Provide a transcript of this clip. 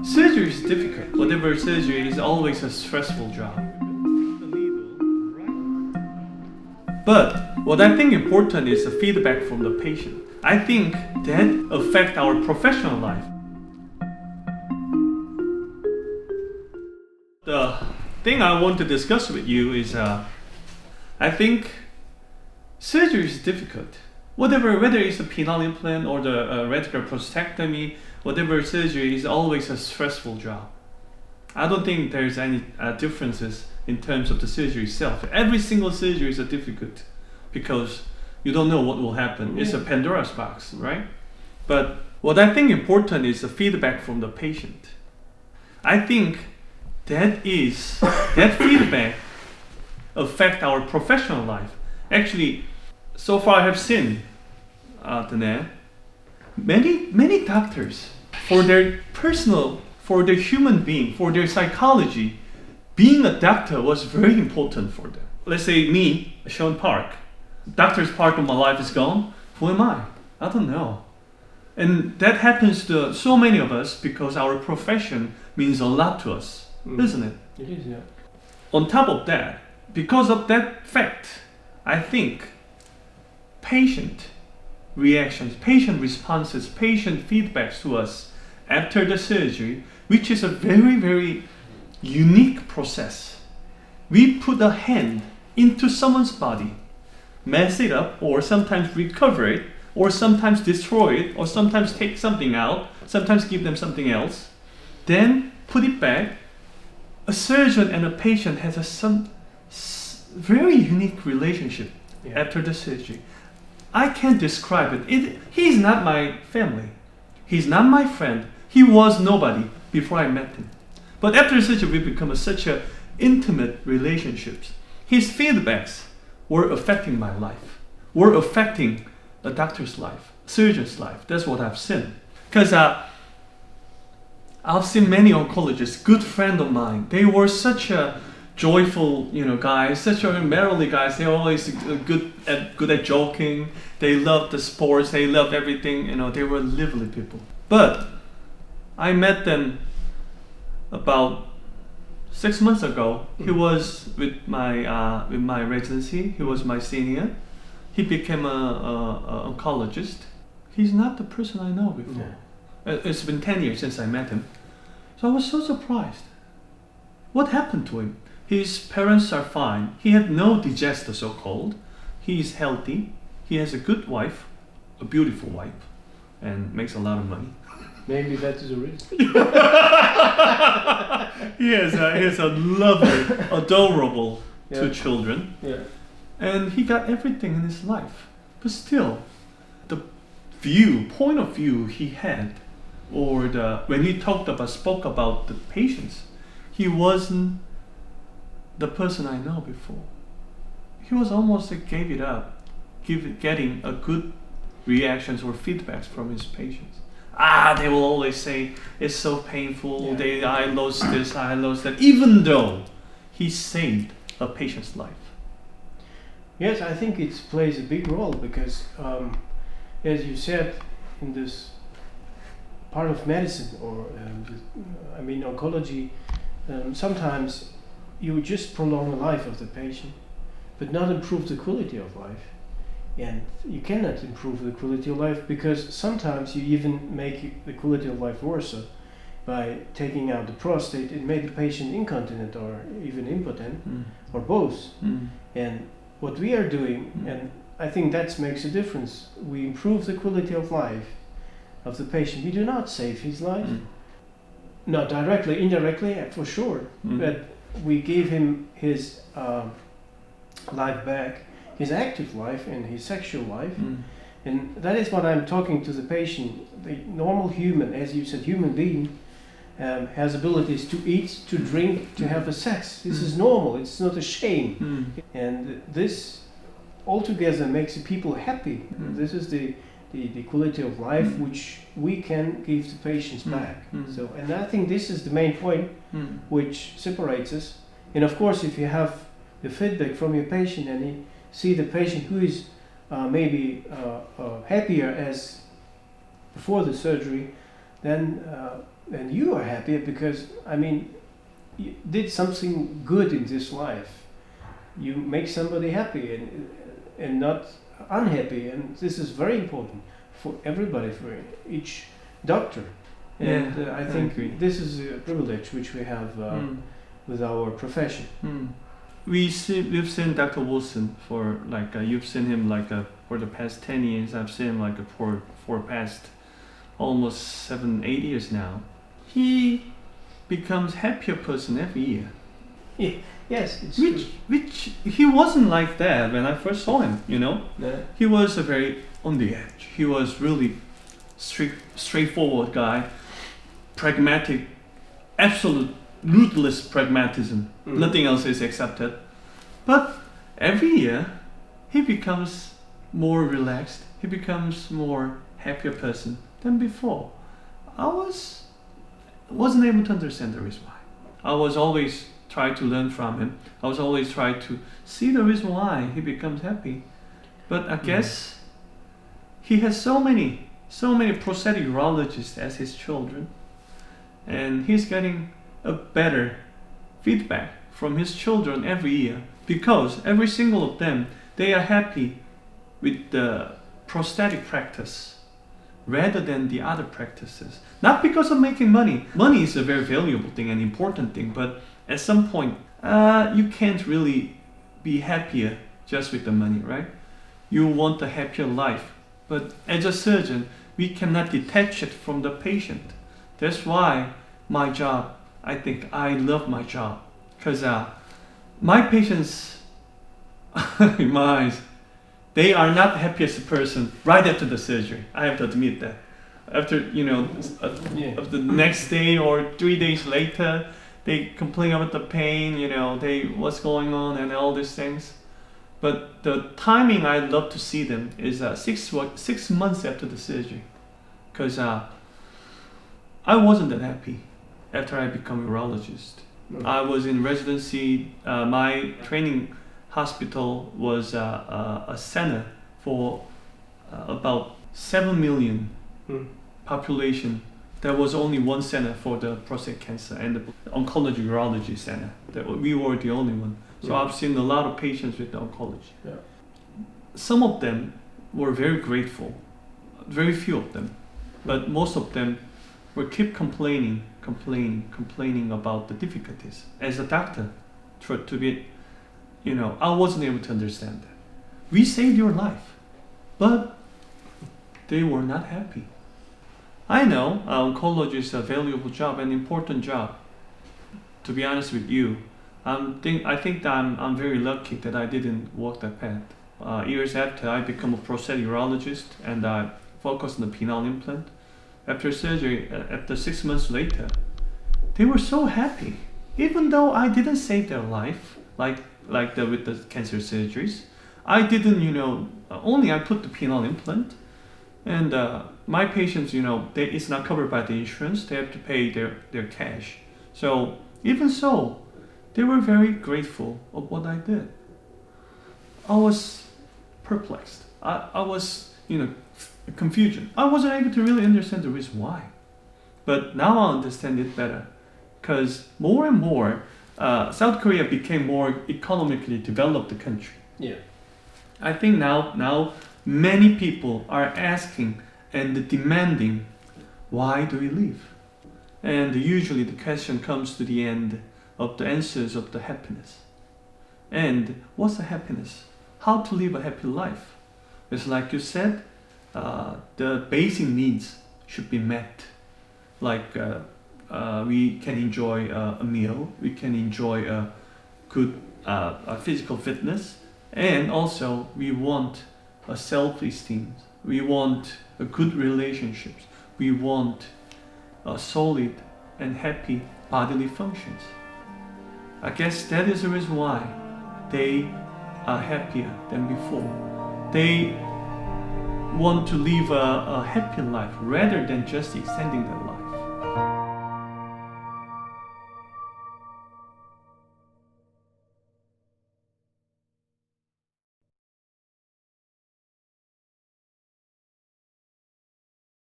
Surgery is difficult. Whatever surgery is always a stressful job. But what I think important is the feedback from the patient. I think that affects our professional life. The thing I want to discuss with you is I think surgery is difficult. Whether it's a penile implant or the radical prostatectomy, whatever surgery is always a stressful job. I don't think there's any differences in terms of the surgery itself. Every single surgery is difficult because you don't know what will happen. It's a Pandora's box, right? But what I think important is the feedback from the patient. I think that feedback affect our professional life. Actually, so far I have seen, Daniar, many doctors, for their human being, for their psychology, being a doctor was very important for them. Let's say me, Hun Park, doctor's part of my life is gone. Who am I? I don't know. And that happens to so many of us because our profession means a lot to us, isn't it? It is, yeah. On top of that, because of that fact, I think patient reactions, patient responses, patient feedbacks to us after the surgery, which is a very, very unique process. We put a hand into someone's body, mess it up, or sometimes recover it, or sometimes destroy it, or sometimes take something out, sometimes give them something else, then put it back. A surgeon and a patient has some very unique relationship after the surgery. I can't describe it. He's not my family. He's not my friend. He was nobody before I met him. But after surgery, we become such a intimate relationships. His feedbacks were affecting my life, were affecting the doctor's life, surgeon's life. That's what I've seen. Because I've seen many oncologists, good friend of mine. They were such a joyful, guys, such a merrily guys. They're always good at joking. They loved the sports. They loved everything. They were lively people. But I met them about 6 months ago. He was with my residency. He was my senior. He became a oncologist. He's not the person I know before. It's been 10 years since I met him. So I was so surprised. What happened to him? His parents are fine. He had no digester, so-called. He is healthy. He has a good wife, a beautiful wife, and makes a lot of money. Maybe that is a reason. He has a lovely, adorable 2 children. Yeah. And he got everything in his life. But still, the point of view he had, or when he spoke about the patients, he wasn't the person I know before. He was almost gave it up, getting a good reactions or feedbacks from his patients. They will always say, it's so painful, I lost this, I lost that, even though he saved a patient's life. Yes, I think it plays a big role because, as you said, in this part of medicine, or oncology, sometimes you just prolong the life of the patient, but not improve the quality of life. And you cannot improve the quality of life because sometimes you even make the quality of life worse by taking out the prostate. It made the patient incontinent or even impotent, or both. And what we are doing, and I think that makes a difference, we improve the quality of life of the patient. We do not save his life, not directly, indirectly, for sure, but we give him his life back, his active life and his sexual life. And that is what I'm talking to the patient. The normal human, as you said, human being, has abilities to eat, to drink, to have a sex. This is normal. It's not a shame. And this altogether makes the people happy. This is the quality of life which we can give the patients back. So, and I think this is the main point which separates us. And of course, if you have the feedback from your patient and you see the patient who is maybe happier as before the surgery, then and you are happier because, I mean, you did something good in this life. You make somebody happy and not unhappy, and this is very important for everybody, for each doctor. And I think this is a privilege which we have with our profession. We've seen Dr. Wilson for you've seen him for the past 10 years. I've seen him for past almost 7-8 years now. He becomes happier person every year. Yeah. Yes, it's true. Which he wasn't like that when I first saw him. Yeah. He was a very on the edge. He was really straightforward guy, pragmatic, absolute ruthless pragmatism. Nothing else is accepted. But every year, he becomes more relaxed. He becomes more happier person than before. I wasn't able to understand the reason why. I was always try to learn from him. I was always trying to see the reason why he becomes happy. But I guess he has so many prosthetic urologists as his children, and he's getting a better feedback from his children every year, because every single of them, they are happy with the prosthetic practice rather than the other practices. Not because of making money. Money is a very valuable thing and important thing, but at some point, you can't really be happier just with the money, right? You want a happier life. But as a surgeon, we cannot detach it from the patient. That's why my job, I think I love my job. Because my patients, in my eyes, they are not the happiest person right after the surgery. I have to admit that. After, of the next day or 3 days later, they complain about the pain, what's going on and all these things. But the timing I love to see them is 6 months after the surgery. Because I wasn't that happy after I became a urologist. I was in residency. My training hospital was a center for about 7 million population. There was only one center for the prostate cancer and the oncology urology center. We were the only one. So I've seen a lot of patients with the oncology. Yeah. Some of them were very grateful, very few of them, but most of them were keep complaining about the difficulties. As a doctor, I wasn't able to understand that. We saved your life, but they were not happy. I know oncology is a valuable job, an important job. To be honest with you, I think that I'm very lucky that I didn't walk that path. Years after, I became a prosthetic urologist and I focused on the penile implant. After surgery, after 6 months later, they were so happy. Even though I didn't save their life, with the cancer surgeries, I didn't, only I put the penile implant. And my patients, it's not covered by the insurance. They have to pay their cash. So even so, they were very grateful of what I did. I was perplexed. I was, confusion. I wasn't able to really understand the reason why. But now I understand it better. Because more and more, South Korea became more economically developed country. Yeah. I think now many people are asking and demanding, why do we live? And usually the question comes to the end of the answers of the happiness. And what's the happiness? How to live a happy life? It's like you said, the basic needs should be met. Like we can enjoy a meal, we can enjoy a good physical fitness, and also we want a self-esteem. We want a good relationships. We want a solid and happy bodily functions. I guess that is the reason why they are happier than before. They want to live a happy life rather than just extending their life.